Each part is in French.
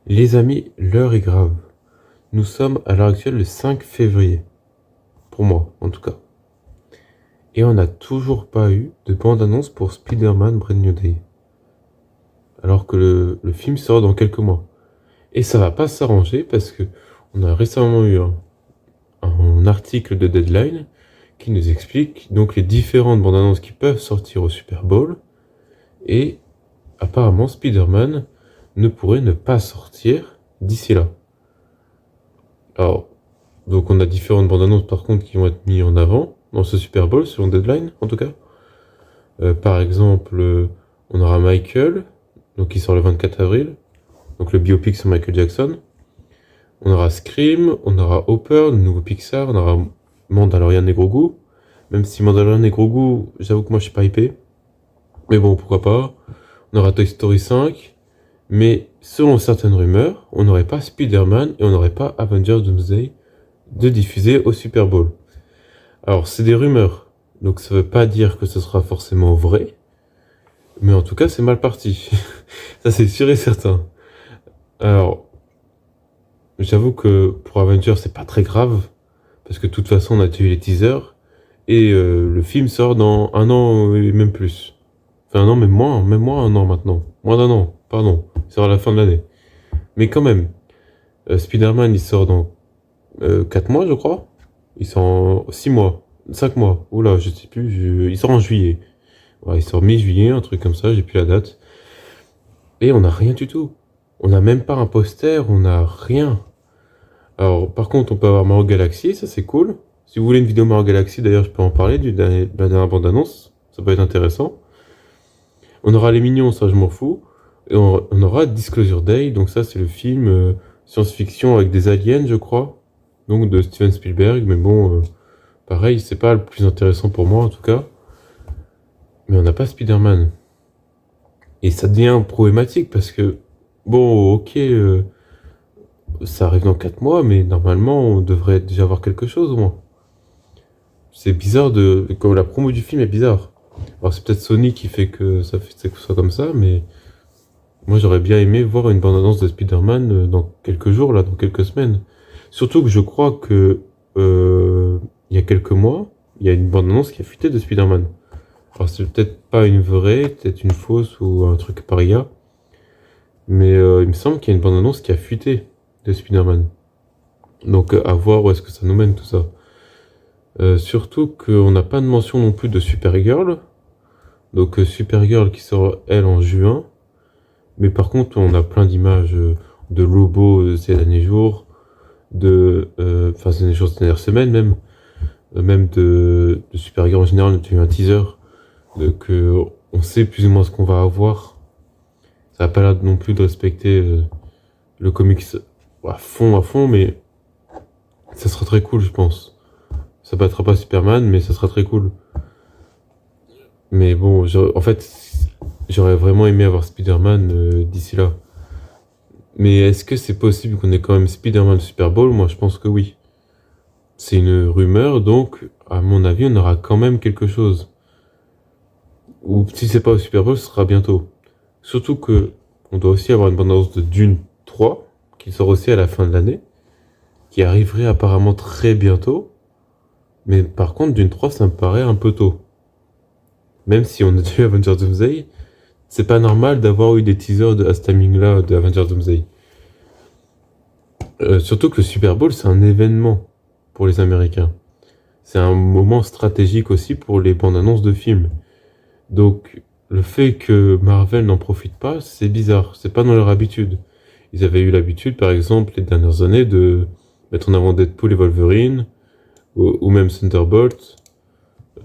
Les amis, l'heure est grave. Nous sommes à l'heure actuelle le 5 février. Pour moi, en tout cas. Et on n'a toujours pas eu de bande-annonce pour Spider-Man Brand New Day. Alors que le film sort dans quelques mois. Et ça va pas s'arranger parce que on a récemment eu un article de Deadline qui nous explique donc les différentes bandes-annonces qui peuvent sortir au Super Bowl. Et apparemment, Spider-Man ne pourrait ne pas sortir d'ici là. Alors, donc on a différentes bandes annonces par contre qui vont être mises en avant dans ce Super Bowl, selon Deadline en tout cas. Par exemple, on aura Michael, donc qui sort le 24 avril, donc le biopic sur Michael Jackson. On aura Scream, on aura Hopper, le nouveau Pixar, on aura Mandalorian et Grogu. Même si Mandalorian et Grogu, j'avoue que moi je suis pas hypé. Mais bon, pourquoi pas. On aura Toy Story 5. Mais selon certaines rumeurs, on n'aurait pas Spider-Man et on n'aurait pas Avengers Doomsday de diffuser au Super Bowl. Alors, c'est des rumeurs, donc ça veut pas dire que ce sera forcément vrai, mais en tout cas, c'est mal parti. Ça, c'est sûr et certain. Alors, j'avoue que pour Avengers, c'est pas très grave, parce que de toute façon, on a déjà eu les teasers, et le film sort dans un an et même plus. Enfin, un an, même moins un an maintenant. Moins d'un an, pardon. Il sort à la fin de l'année. Mais quand même, Spider-Man, il sort dans 4 mois, je crois. Il sort en 6 mois, 5 mois. Oula, je sais plus. Il sort en juillet. Ouais, il sort mi-juillet, un truc comme ça, j'ai plus la date. Et on n'a rien du tout. On n'a même pas un poster, on n'a rien. Alors, par contre, on peut avoir Mario Galaxy, ça c'est cool. Si vous voulez une vidéo Mario Galaxy, d'ailleurs, je peux en parler de la dernière bande-annonce. Ça peut être intéressant. On aura les Mignons, ça je m'en fous. Et on aura Disclosure Day, donc ça c'est le film science-fiction avec des aliens, je crois. Donc de Steven Spielberg, mais bon, pareil, c'est pas le plus intéressant pour moi en tout cas. Mais on n'a pas Spider-Man. Et ça devient problématique parce que, bon, ok, ça arrive dans 4 mois, mais normalement on devrait déjà avoir quelque chose au moins. C'est bizarre comme la promo du film est bizarre. Alors c'est peut-être Sony qui fait que ça fait que ce soit comme ça, mais moi j'aurais bien aimé voir une bande-annonce de Spider-Man dans quelques jours, là, dans quelques semaines. Surtout que je crois que il y a quelques mois, il y a une bande-annonce qui a fuité de Spider-Man. Alors c'est peut-être pas une vraie, peut-être une fausse ou un truc par IA, mais il me semble qu'il y a une bande-annonce qui a fuité de Spider-Man. Donc à voir où est-ce que ça nous mène tout ça. Surtout qu'on n'a pas de mention non plus de Supergirl. Donc Supergirl qui sort elle en juin. Mais par contre on a plein d'images de robots ces derniers jours, enfin ces dernières semaines même, même de Supergirl en général, on a eu un teaser, donc on sait plus ou moins ce qu'on va avoir. Ça n'a pas l'air non plus de respecter le comics à fond, mais ça sera très cool, je pense. Ça battra pas Superman, mais ça sera très cool. Mais bon, en fait, j'aurais vraiment aimé avoir Spider-Man d'ici là. Mais est-ce que c'est possible qu'on ait quand même Spider-Man Super Bowl? Moi, je pense que oui. C'est une rumeur, donc, à mon avis, on aura quand même quelque chose. Ou si c'est pas au Super Bowl, ce sera bientôt. Surtout que on doit aussi avoir une bande-annonce de Dune 3, qui sort aussi à la fin de l'année, qui arriverait apparemment très bientôt. Mais par contre, Dune 3, ça me paraît un peu tôt. Même si on a déjà eu Avengers Doomsday, c'est pas normal d'avoir eu des teasers à ce timing-là de Avengers Doomsday. Surtout que le Super Bowl, c'est un événement pour les Américains. C'est un moment stratégique aussi pour les bandes annonces de films. Donc, le fait que Marvel n'en profite pas, c'est bizarre. C'est pas dans leur habitude. Ils avaient eu l'habitude, par exemple, les dernières années, de mettre en avant Deadpool et Wolverine, ou même Thunderbolt.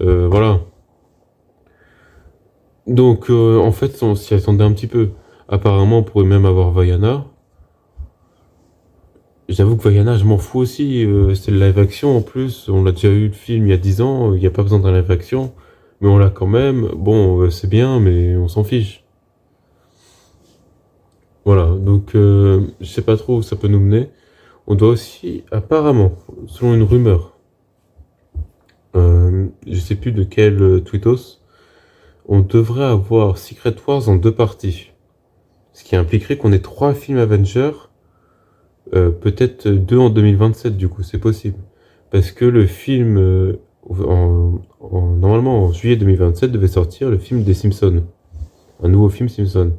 Voilà. Donc, en fait, on s'y attendait un petit peu. Apparemment, on pourrait même avoir Vaiana. J'avoue que Vaiana, je m'en fous aussi. C'est le live action en plus. On l'a déjà eu le film il y a 10 ans. Il n'y a pas besoin d'un live action. Mais on l'a quand même. Bon, c'est bien, mais on s'en fiche. Voilà. Donc, je sais pas trop où ça peut nous mener. On doit aussi, apparemment, selon une rumeur, je sais plus de quel tweetos, on devrait avoir Secret Wars en 2 parties. Ce qui impliquerait qu'on ait 3 films Avengers peut-être 2 en 2027 du coup, c'est possible. Parce que le film, normalement en juillet 2027 devait sortir le film des Simpsons. Un nouveau film Simpson.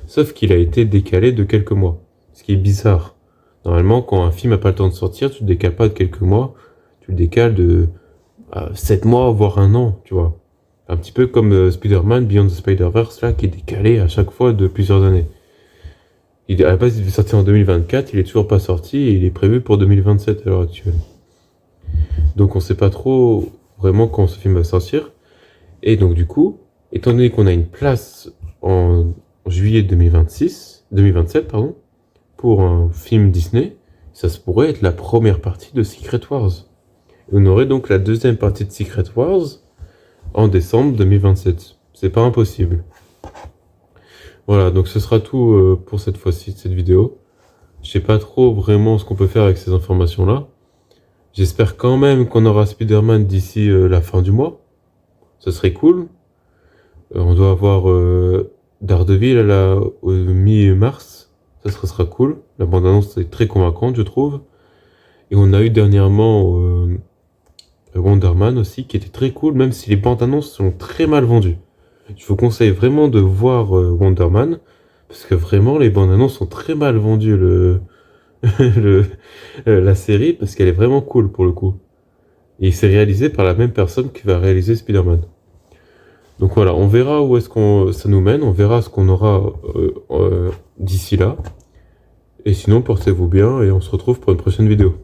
Sauf qu'il a été décalé de quelques mois. Ce qui est bizarre. Normalement, quand un film n'a pas le temps de sortir, tu le décales pas de quelques mois, tu le décales de 7 mois, voire un an, tu vois. Un petit peu comme Spider-Man Beyond the Spider-Verse, là, qui est décalé à chaque fois de plusieurs années. À la base, il devait sortir en 2024, il est toujours pas sorti, et il est prévu pour 2027 à l'heure actuelle. Donc on sait pas trop vraiment quand ce film va sortir. Et donc du coup, étant donné qu'on a une place en juillet 2027, pour un film Disney, ça se pourrait être la première partie de Secret Wars. Et on aurait donc la deuxième partie de Secret Wars en décembre 2027. C'est pas impossible. Voilà, donc ce sera tout pour cette fois-ci, cette vidéo. Je sais pas trop vraiment ce qu'on peut faire avec ces informations-là. J'espère quand même qu'on aura Spider-Man d'ici la fin du mois. Ce serait cool. On doit avoir Daredevil au mi-mars. Ça sera cool. La bande-annonce est très convaincante, je trouve. Et on a eu dernièrement Wonder Man aussi, qui était très cool, même si les bandes-annonces sont très mal vendues. Je vous conseille vraiment de voir Wonder Man, parce que vraiment les bandes-annonces sont très mal vendues, la série, parce qu'elle est vraiment cool pour le coup. Et c'est réalisé par la même personne qui va réaliser Spider-Man. Donc voilà, on verra où est-ce qu'on ça nous mène, on verra ce qu'on aura d'ici là. Et sinon, portez-vous bien et on se retrouve pour une prochaine vidéo.